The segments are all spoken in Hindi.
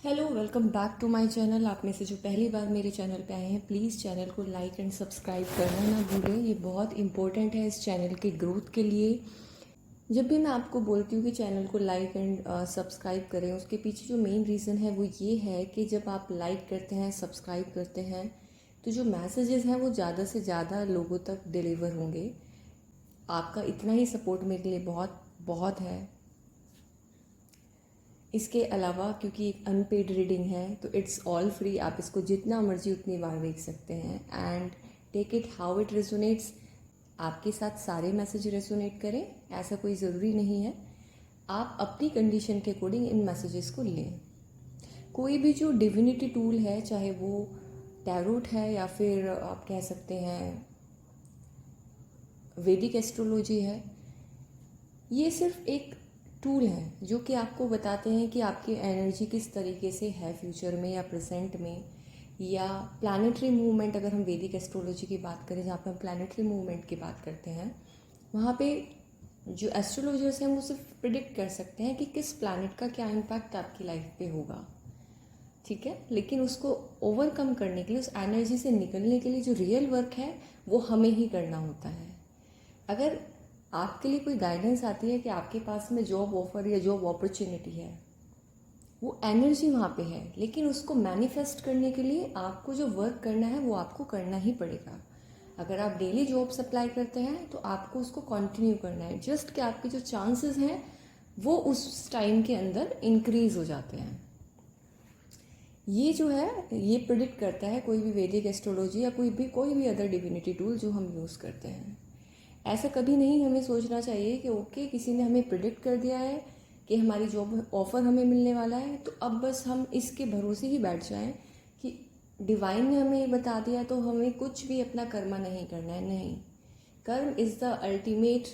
Hello, welcome back to my channel. आप में से जो पहली बार मेरे चैनल पे आए हैं, प्लीज़ चैनल को लाइक एंड सब्सक्राइब करना ना भूलें। ये बहुत इंपॉर्टेंट है इस चैनल के ग्रोथ के लिए। जब भी मैं आपको बोलती हूँ कि चैनल को लाइक एंड सब्सक्राइब करें, उसके पीछे जो मेन रीज़न है वो ये है कि जब आप लाइक करते हैं, सब्सक्राइब करते हैं, तो जो मैसेजेस हैं वो ज़्यादा से ज़्यादा लोगों तक डिलीवर होंगे। आपका इतना ही सपोर्ट मेरे लिए बहुत बहुत है। इसके अलावा क्योंकि एक अनपेड रीडिंग है तो इट्स ऑल फ्री। आप इसको जितना मर्जी उतनी बार देख सकते हैं and take it how it resonates. आपके साथ सारे मैसेज रेजोनेट करें ऐसा कोई ज़रूरी नहीं है। आप अपनी कंडीशन के अकॉर्डिंग इन मैसेजेस को लें। कोई भी जो डिविनिटी टूल है, चाहे वो टैरोट है या फिर आप कह सकते हैं वैदिक एस्ट्रोलॉजी है, ये सिर्फ एक टूल है जो कि आपको बताते हैं कि आपकी एनर्जी किस तरीके से है फ्यूचर में या प्रेजेंट में, या प्लानिटरी मूवमेंट। अगर हम वैदिक एस्ट्रोलॉजी की बात करें जहाँ पे हम प्लानिटरी मूवमेंट की बात करते हैं, वहाँ पे जो एस्ट्रोलॉजर्स हैं वो सिर्फ प्रिडिक्ट कर सकते हैं कि किस प्लानिट का क्या इम्पैक्ट आपकी लाइफ पे होगा, ठीक है। लेकिन उसको ओवरकम करने के लिए, उस एनर्जी से निकलने के लिए जो रियल वर्क है वो हमें ही करना होता है। अगर आपके लिए कोई गाइडेंस आती है कि आपके पास में जॉब ऑफर या जॉब अपॉर्चुनिटी है, वो एनर्जी वहाँ पे है, लेकिन उसको मैनिफेस्ट करने के लिए आपको जो वर्क करना है वो आपको करना ही पड़ेगा। अगर आप डेली जॉब अप्लाई करते हैं तो आपको उसको कंटिन्यू करना है, जस्ट कि आपके जो चांसेस हैं वो उस टाइम के अंदर इंक्रीज हो जाते हैं। ये जो है ये प्रिडिक्ट करता है कोई भी वैदिक एस्ट्रोलॉजी या कोई भी अदर डिविनिटी टूल जो हम यूज़ करते हैं। ऐसा कभी नहीं हमें सोचना चाहिए कि ओके किसी ने हमें प्रिडिक्ट कर दिया है कि हमारी जॉब ऑफर हमें मिलने वाला है तो अब बस हम इसके भरोसे ही बैठ जाएं कि डिवाइन ने हमें ये बता दिया तो हमें कुछ भी अपना कर्मा नहीं करना है। नहीं, कर्म is the ultimate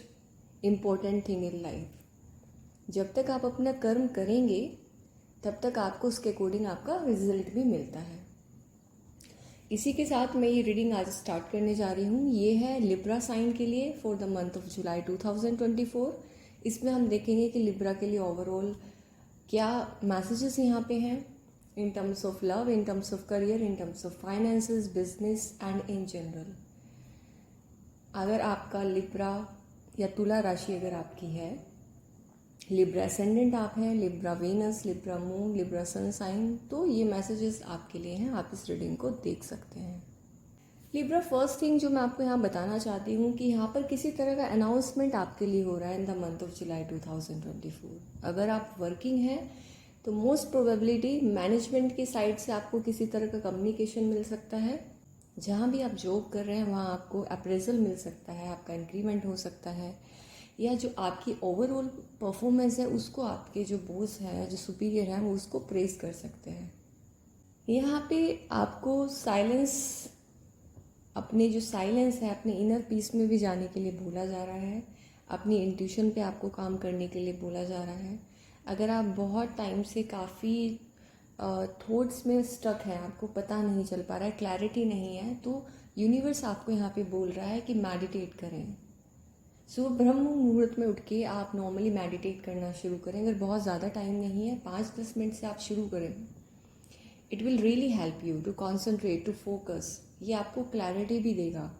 important thing in life. जब तक आप अपना कर्म करेंगे तब तक आपको उसके अकॉर्डिंग आपका रिजल्ट भी मिलता है। इसी के साथ मैं ये रीडिंग आज स्टार्ट करने जा रही हूँ। ये है लिब्रा साइन के लिए for the month of July 2024। इसमें हम देखेंगे कि लिब्रा के लिए ओवरऑल क्या मैसेजेस यहाँ पे हैं in terms of love, in terms of career, in terms of finances, business and in general. अगर आपका लिब्रा या तुला राशि अगर आपकी है, लिब्रा एसेंडेंट आप हैं, Libra Venus, Libra Moon, Libra Sun sign, तो ये मैसेजेस आपके लिए हैं। आप इस रीडिंग को देख सकते हैं। लिब्रा, फर्स्ट थिंग जो मैं आपको यहाँ बताना चाहती हूँ कि यहाँ पर किसी तरह का अनाउंसमेंट आपके लिए हो रहा है in the month of July 2024। अगर आप वर्किंग हैं तो मोस्ट प्रोबेबिलिटी मैनेजमेंट की साइड से आपको किसी तरह का कम्युनिकेशन मिल सकता है। जहाँ भी आप जॉब कर रहे हैं वहाँ आपको अप्रेजल मिल सकता है, आपका इंक्रीमेंट हो सकता है, या जो आपकी ओवरऑल परफॉर्मेंस है उसको आपके जो बॉस हैं, जो सुपीरियर हैं, वो उसको प्रेज कर सकते हैं। यहाँ पे आपको साइलेंस, अपने जो साइलेंस है, अपने इनर पीस में भी जाने के लिए बोला जा रहा है। अपनी इंट्यूशन पे आपको काम करने के लिए बोला जा रहा है। अगर आप बहुत टाइम से काफ़ी थॉट्स में स्टक है, आपको पता नहीं चल पा रहा है, क्लैरिटी नहीं है, तो यूनिवर्स आपको यहाँ पे बोल रहा है कि मेडिटेट करें। सो ब्रह्म मुहूर्त में उठ के आप नॉर्मली मेडिटेट करना शुरू करें। अगर बहुत ज़्यादा टाइम नहीं है, 5-10 मिनट से आप शुरू करें। It will really help you to concentrate, to focus. ये आपको क्लैरिटी भी देगा।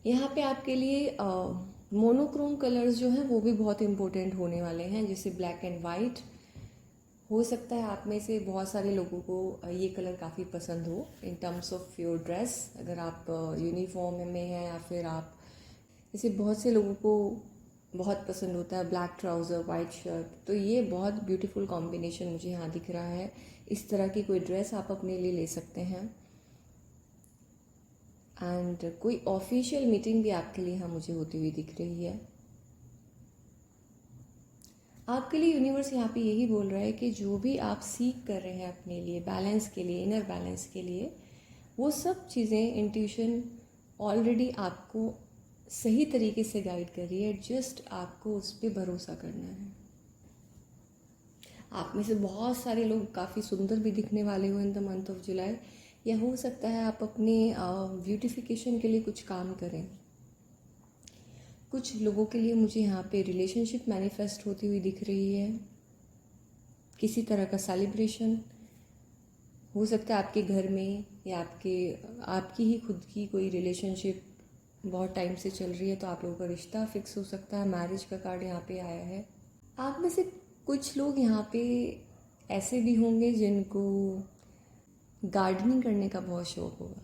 यहाँ पे आपके लिए मोनोक्रोम कलर्स जो हैं वो भी बहुत इंपॉर्टेंट होने वाले हैं, जैसे ब्लैक एंड वाइट। हो सकता है आप में से बहुत सारे लोगों को ये कलर काफ़ी पसंद हो in terms of your dress. अगर आप यूनिफॉर्म में हैं या फिर आप, जैसे बहुत से लोगों को बहुत पसंद होता है ब्लैक ट्राउज़र, वाइट शर्ट, तो ये बहुत ब्यूटीफुल कॉम्बिनेशन मुझे यहाँ दिख रहा है। इस तरह की कोई ड्रेस आप अपने लिए ले सकते हैं। एंड कोई ऑफिशियल मीटिंग भी आपके लिए यहाँ मुझे होती हुई दिख रही है। आपके लिए यूनिवर्स यहाँ पे यही बोल रहा है कि जो भी आप सीख कर रहे हैं अपने लिए, बैलेंस के लिए, इनर बैलेंस के लिए, वो सब चीज़ें इंट्यूशन ऑलरेडी आपको सही तरीके से गाइड कर रही है। जस्ट आपको उस पर भरोसा करना है। आप में से बहुत सारे लोग काफ़ी सुंदर भी दिखने वाले हो in the month of July, या हो सकता है आप अपने ब्यूटिफिकेशन के लिए कुछ काम करें। कुछ लोगों के लिए मुझे यहाँ पे रिलेशनशिप मैनिफेस्ट होती हुई दिख रही है किसी तरह का सेलिब्रेशन हो सकता है आपके घर में, या आपकी ही खुद की कोई रिलेशनशिप बहुत टाइम से चल रही है तो आप लोगों का रिश्ता फिक्स हो सकता है। मैरिज का कार्ड यहाँ पे आया है। आप में से कुछ लोग यहाँ पे ऐसे भी होंगे जिनको गार्डनिंग करने का बहुत शौक़ होगा।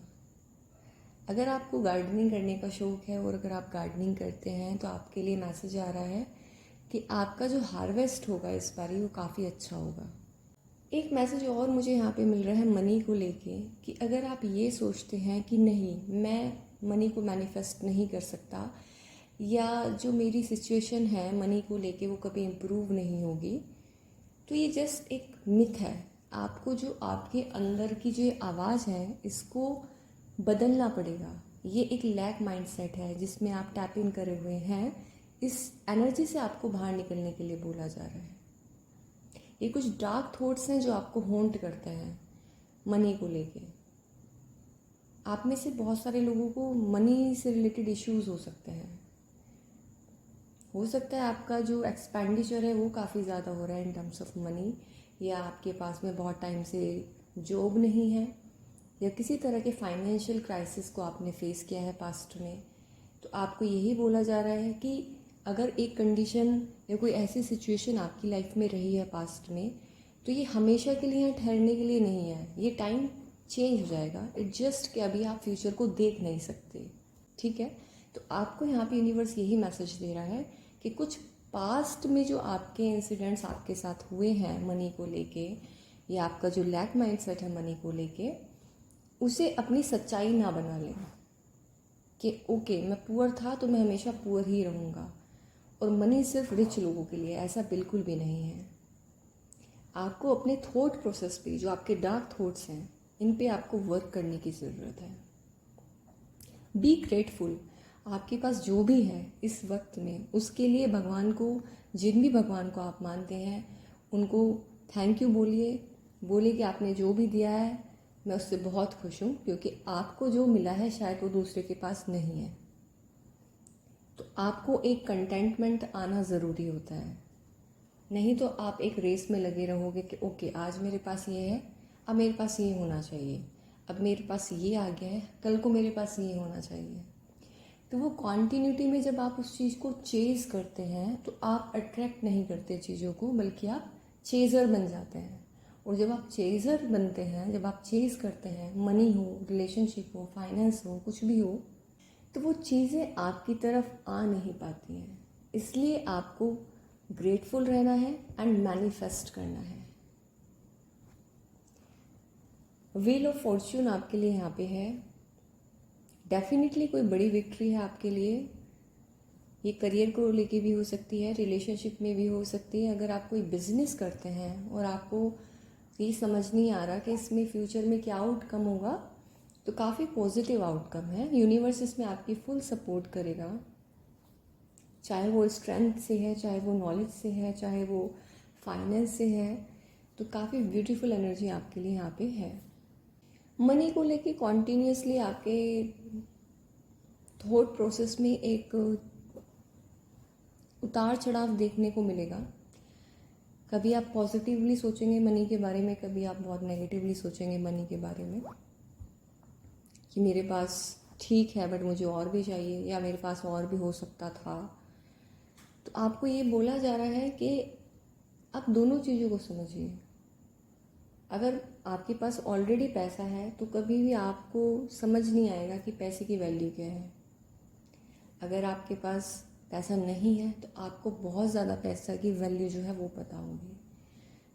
अगर आपको गार्डनिंग करने का शौक़ है और अगर आप गार्डनिंग करते हैं तो आपके लिए मैसेज आ रहा है कि आपका जो हार्वेस्ट होगा इस बारी वो काफ़ी अच्छा होगा। एक मैसेज और मुझे यहाँ पे मिल रहा है मनी को लेके, कि अगर आप ये सोचते हैं कि नहीं, मैं मनी को मैनिफेस्ट नहीं कर सकता, या जो मेरी सिचुएशन है मनी को लेके वो कभी इम्प्रूव नहीं होगी, तो ये जस्ट एक मिथ है। आपको जो आपके अंदर की जो आवाज़ है इसको बदलना पड़ेगा। ये एक लैक माइंडसेट है जिसमें आप टैप इन करे हुए हैं। इस एनर्जी से आपको बाहर निकलने के लिए बोला जा रहा है। ये कुछ डार्क थॉट्स हैं जो आपको हॉन्ट करते हैं मनी को लेके। आप में से बहुत सारे लोगों को मनी से रिलेटेड इश्यूज हो सकते हैं। हो सकता है आपका जो एक्सपेंडिचर है वो काफ़ी ज़्यादा हो रहा है इन टर्म्स ऑफ मनी, या आपके पास में बहुत टाइम से जॉब नहीं है, या किसी तरह के फाइनेंशियल क्राइसिस को आपने फेस किया है पास्ट में। तो आपको यही बोला जा रहा है कि अगर एक कंडीशन या कोई ऐसी सिचुएशन आपकी लाइफ में रही है पास्ट में, तो ये हमेशा के लिए ठहरने के लिए नहीं है। ये टाइम चेंज हो जाएगा। इट जस्ट कि अभी आप फ्यूचर को देख नहीं सकते, ठीक है। तो आपको यहाँ पे यूनिवर्स यही मैसेज दे रहा है कि कुछ पास्ट में जो आपके इंसिडेंट्स आपके साथ हुए हैं मनी को लेके, या आपका जो लैक माइंडसेट है मनी को लेके, उसे अपनी सच्चाई ना बना लें कि ओके मैं पुअर था तो मैं हमेशा पुअर ही रहूँगा और मनी सिर्फ रिच लोगों के लिए। ऐसा बिल्कुल भी नहीं है। आपको अपने थॉट प्रोसेस पे, जो आपके डार्क थॉट्स हैं, इन पे आपको वर्क करने की ज़रूरत है। Be grateful. आपके पास जो भी है इस वक्त में, उसके लिए भगवान को, जिन भी भगवान को आप मानते हैं, उनको थैंक यू बोलिए कि आपने जो भी दिया है मैं उससे बहुत खुश हूँ, क्योंकि आपको जो मिला है शायद वो दूसरे के पास नहीं है। तो आपको एक कंटेंटमेंट आना ज़रूरी होता है। नहीं तो आप एक रेस में लगे रहोगे कि ओके आज मेरे पास ये है, अब मेरे पास ये होना चाहिए, अब मेरे पास ये आ गया है, कल को मेरे पास ये होना चाहिए। तो वो कॉन्टिन्यूटी में जब आप उस चीज़ को चेज़ करते हैं तो आप अट्रैक्ट नहीं करते चीज़ों को, बल्कि आप चेज़र बन जाते हैं। और जब आप चेज़र बनते हैं, जब आप चेज़ करते हैं, मनी हो, रिलेशनशिप हो, फाइनेंस हो, कुछ भी हो, तो वो चीज़ें आपकी तरफ आ नहीं पाती हैं। इसलिए आपको ग्रेटफुल रहना है एंड मैनिफेस्ट करना है। व्हील ऑफ फॉर्च्यून आपके लिए यहाँ पे है। डेफिनेटली कोई बड़ी विक्ट्री है आपके लिए। ये करियर को लेके भी हो सकती है, रिलेशनशिप में भी हो सकती है। अगर आप कोई बिजनेस करते हैं और आपको ये समझ नहीं आ रहा कि इसमें फ्यूचर में क्या आउटकम होगा, तो काफ़ी पॉजिटिव आउटकम है। यूनिवर्स इसमें आपकी फुल सपोर्ट करेगा, चाहे वो स्ट्रेंथ से है, चाहे वो नॉलेज से है, चाहे वो फाइनेंस से है। तो काफ़ी ब्यूटीफुल एनर्जी आपके लिए यहाँ पे है। मनी को लेके कॉन्टीन्यूसली आपके थॉट प्रोसेस में एक उतार चढ़ाव देखने को मिलेगा। कभी आप पॉजिटिवली सोचेंगे मनी के बारे में, कभी आप बहुत नेगेटिवली सोचेंगे मनी के बारे में, कि मेरे पास ठीक है बट मुझे और भी चाहिए, या मेरे पास और भी हो सकता था। तो आपको ये बोला जा रहा है कि आप दोनों चीज़ों को समझिए। अगर आपके पास ऑलरेडी पैसा है तो कभी भी आपको समझ नहीं आएगा कि पैसे की वैल्यू क्या है। अगर आपके पास पैसा नहीं है तो आपको बहुत ज़्यादा पैसा की वैल्यू जो है वो पता होगी।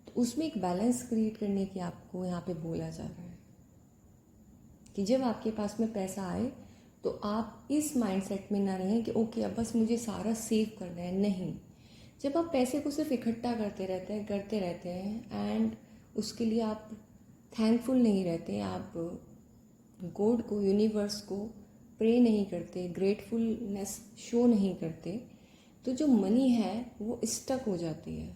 तो उसमें एक बैलेंस क्रिएट करने की आपको यहाँ पे बोला जा रहा है कि जब आपके पास में पैसा आए तो आप इस माइंडसेट में ना रहें कि ओके अब बस मुझे सारा सेव करना है। नहीं, जब आप पैसे को सिर्फ इकट्ठा करते रहते हैं एंड उसके लिए आप थैंकफुल नहीं रहते, आप गॉड को, यूनिवर्स को प्रे नहीं करते, ग्रेटफुलनेस शो नहीं करते, तो जो मनी है वो स्टक हो जाती है।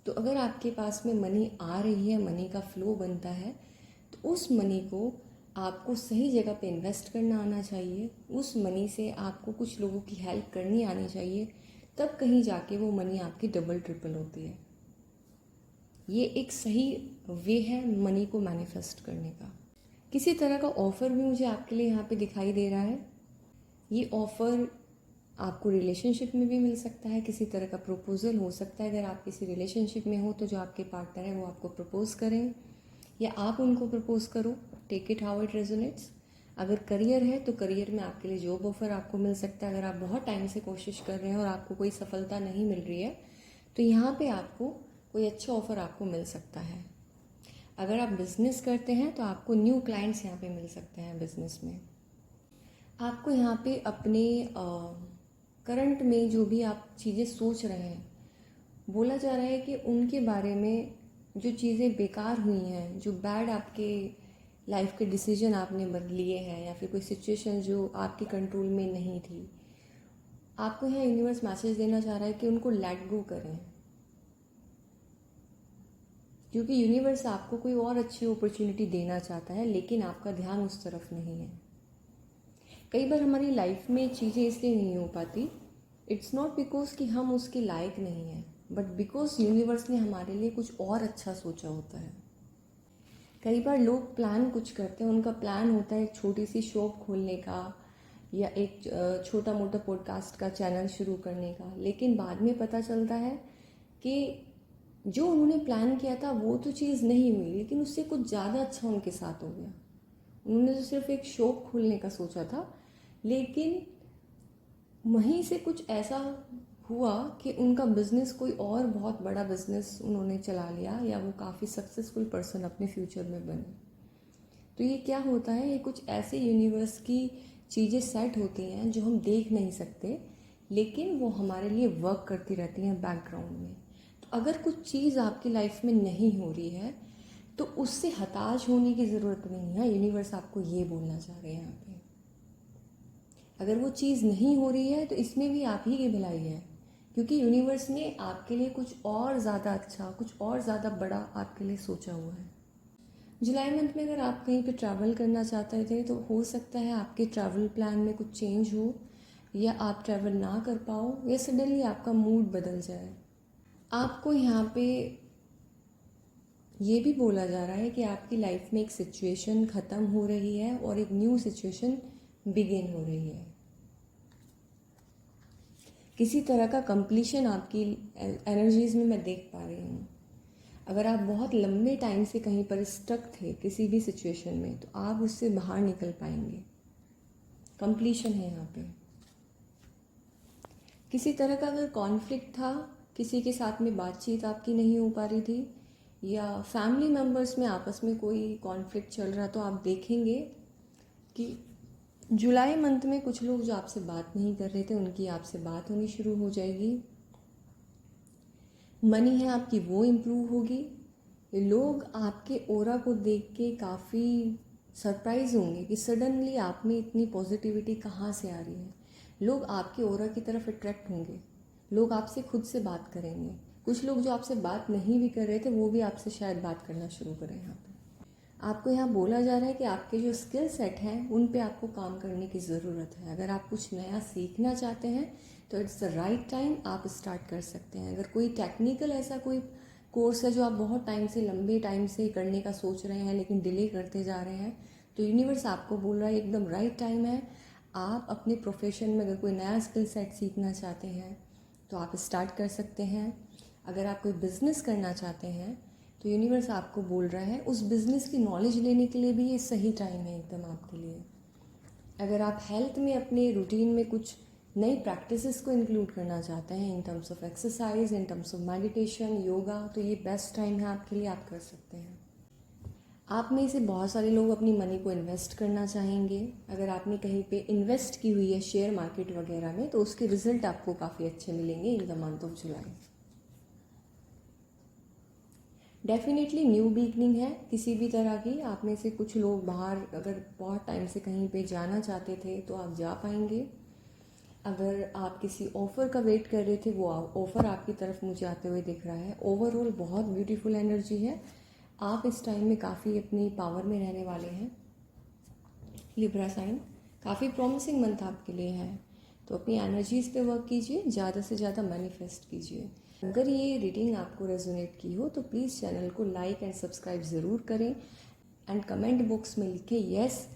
तो अगर आपके पास में मनी आ रही है, मनी का फ्लो बनता है, तो उस मनी को आपको सही जगह पे इन्वेस्ट करना आना चाहिए। उस मनी से आपको कुछ लोगों की हेल्प करनी आनी चाहिए, तब कहीं जाके वो मनी आपकी डबल ट्रिपल होती है। ये एक सही वे है मनी को मैनिफेस्ट करने का। किसी तरह का ऑफ़र भी मुझे आपके लिए यहाँ पे दिखाई दे रहा है। ये ऑफ़र आपको रिलेशनशिप में भी मिल सकता है, किसी तरह का प्रपोज़ल हो सकता है। अगर आप किसी रिलेशनशिप में हो तो जो आपके पार्टनर है वो आपको प्रपोज़ करें या आप उनको प्रपोज़ करो, take it how it resonates. अगर करियर है तो करियर में आपके लिए जॉब ऑफ़र आपको मिल सकता है। अगर आप बहुत टाइम से कोशिश कर रहे हैं और आपको कोई सफलता नहीं मिल रही है तो यहाँ पे आपको कोई अच्छा ऑफ़र आपको मिल सकता है। अगर आप बिज़नेस करते हैं तो आपको न्यू क्लाइंट्स यहाँ पे मिल सकते हैं बिज़नेस में। आपको यहाँ पे अपने करंट में जो भी आप चीज़ें सोच रहे हैं, बोला जा रहा है कि उनके बारे में जो चीज़ें बेकार हुई हैं, जो बैड आपके लाइफ के डिसीजन आपने लिए हैं या फिर कोई सिचुएशन जो आपके कंट्रोल में नहीं थी, आपको यहाँ यूनिवर्स मैसेज देना चाह रहा है कि उनको लेट गो करें, क्योंकि यूनिवर्स आपको कोई और अच्छी अपॉर्चुनिटी देना चाहता है लेकिन आपका ध्यान उस तरफ नहीं है। कई बार हमारी लाइफ में चीज़ें इसलिए नहीं हो पाती, इट्स नॉट बिकॉज कि हम उसके लायक नहीं हैं, बट बिकॉज यूनिवर्स ने हमारे लिए कुछ और अच्छा सोचा होता है। कई बार लोग प्लान कुछ करते हैं, उनका प्लान होता है एक छोटी सी शॉप खोलने का या एक छोटा मोटा पॉडकास्ट का चैनल शुरू करने का, लेकिन बाद में पता चलता है कि जो उन्होंने प्लान किया था वो तो चीज़ नहीं हुई, लेकिन उससे कुछ ज़्यादा अच्छा उनके साथ हो गया। उन्होंने तो सिर्फ एक शॉप खोलने का सोचा था, लेकिन वहीं से कुछ ऐसा हुआ कि उनका बिज़नेस कोई और बहुत बड़ा बिज़नेस उन्होंने चला लिया या वो काफ़ी सक्सेसफुल पर्सन अपने फ्यूचर में बने। तो ये क्या होता है, ये कुछ ऐसे यूनिवर्स की चीज़ें सेट होती हैं जो हम देख नहीं सकते, लेकिन वो हमारे लिए वर्क करती रहती हैं बैकग्राउंड में। तो अगर कुछ चीज़ आपकी लाइफ में नहीं हो रही है तो उससे हताश होने की ज़रूरत नहीं है। यूनिवर्स आपको ये बोलना चाह रहे हैं यहाँ पे। अगर वो चीज़ नहीं हो रही है तो इसमें भी आप ही की भलाई है, क्योंकि यूनिवर्स ने आपके लिए कुछ और ज़्यादा अच्छा, कुछ और ज़्यादा बड़ा आपके लिए सोचा हुआ है। जुलाई मंथ में अगर आप कहीं पे ट्रैवल करना चाहते थे तो हो सकता है आपके ट्रैवल प्लान में कुछ चेंज हो, या आप ट्रैवल ना कर पाओ, या सडनली आपका मूड बदल जाए। आपको यहाँ पे ये भी बोला जा रहा है कि आपकी लाइफ में एक सिचुएशन ख़त्म हो रही है और एक न्यू सिचुएशन बिगिन हो रही है। किसी तरह का कंप्लीशन आपकी एनर्जीज में मैं देख पा रही हूँ। अगर आप बहुत लंबे टाइम से कहीं पर स्टक थे किसी भी सिचुएशन में तो आप उससे बाहर निकल पाएंगे। कंप्लीशन है यहाँ पे। किसी तरह का अगर कॉन्फ्लिक्ट था, किसी के साथ में बातचीत आपकी नहीं हो पा रही थी, या फैमिली मेम्बर्स में आपस में कोई कॉन्फ्लिक्ट चल रहा, तो आप देखेंगे कि जुलाई मंथ में कुछ लोग जो आपसे बात नहीं कर रहे थे उनकी आपसे बात होनी शुरू हो जाएगी। मनी है आपकी वो इम्प्रूव होगी। लोग आपके ऑरा को देख के काफ़ी सरप्राइज होंगे कि सडनली आप में इतनी पॉजिटिविटी कहाँ से आ रही है। लोग आपके ऑरा की तरफ अट्रैक्ट होंगे, लोग आपसे खुद से बात करेंगे। कुछ लोग जो आपसे बात नहीं भी कर रहे थे वो भी आपसे शायद बात करना शुरू करें। यहाँ पे आपको यहाँ बोला जा रहा है कि आपके जो स्किल सेट हैं उन पे आपको काम करने की ज़रूरत है। अगर आप कुछ नया सीखना चाहते हैं तो इट्स द राइट टाइम, आप स्टार्ट कर सकते हैं। अगर कोई टेक्निकल ऐसा कोई कोर्स है जो आप बहुत टाइम से, लंबे टाइम से करने का सोच रहे हैं लेकिन डिले करते जा रहे हैं, तो यूनिवर्स आपको बोल रहा है एकदम राइट टाइम है। आप अपने प्रोफेशन में अगर कोई नया स्किल सेट सीखना चाहते हैं तो आप स्टार्ट कर सकते हैं। अगर आप कोई बिज़नेस करना चाहते हैं तो यूनिवर्स आपको बोल रहा है उस बिज़नेस की नॉलेज लेने के लिए भी ये सही टाइम है एकदम आपके लिए। अगर आप हेल्थ में अपने रूटीन में कुछ नई प्रैक्टिसेस को इंक्लूड करना चाहते हैं in terms of exercise, in terms of meditation, yoga, तो ये बेस्ट टाइम है आपके लिए, आप कर सकते हैं। आप में से बहुत सारे लोग अपनी मनी को इन्वेस्ट करना चाहेंगे। अगर आपने कहीं पे इन्वेस्ट की हुई है शेयर मार्केट वगैरह में तो उसके रिजल्ट आपको काफ़ी अच्छे मिलेंगे in the month of July. Definitely new beginning है किसी भी तरह की। आप में से कुछ लोग बाहर अगर बहुत टाइम से कहीं पे जाना चाहते थे तो आप जा पाएंगे। अगर आप किसी ऑफ़र का वेट कर रहे थे वो ऑफ़र आपकी तरफ मुझे आते हुए दिख रहा है। ओवरऑल बहुत ब्यूटीफुल एनर्जी है। आप इस टाइम में काफ़ी अपनी पावर में रहने वाले हैं। लिब्रा साइन काफ़ी प्रॉमिसिंग मंथ आपके लिए है, तो अपनी एनर्जीज़ पे वर्क कीजिए, ज़्यादा से ज़्यादा मैनिफेस्ट कीजिए। अगर ये रीडिंग आपको रेजोनेट की हो तो प्लीज़ चैनल को लाइक एंड सब्सक्राइब ज़रूर करें एंड कमेंट बॉक्स में लिखें yes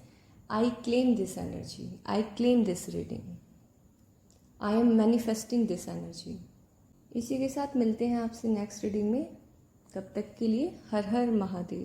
I claim this energy, I claim this reading, I am manifesting this energy. इसी के साथ मिलते हैं आपसे नेक्स्ट रीडिंग में। तब तक के लिए हर हर महादेव।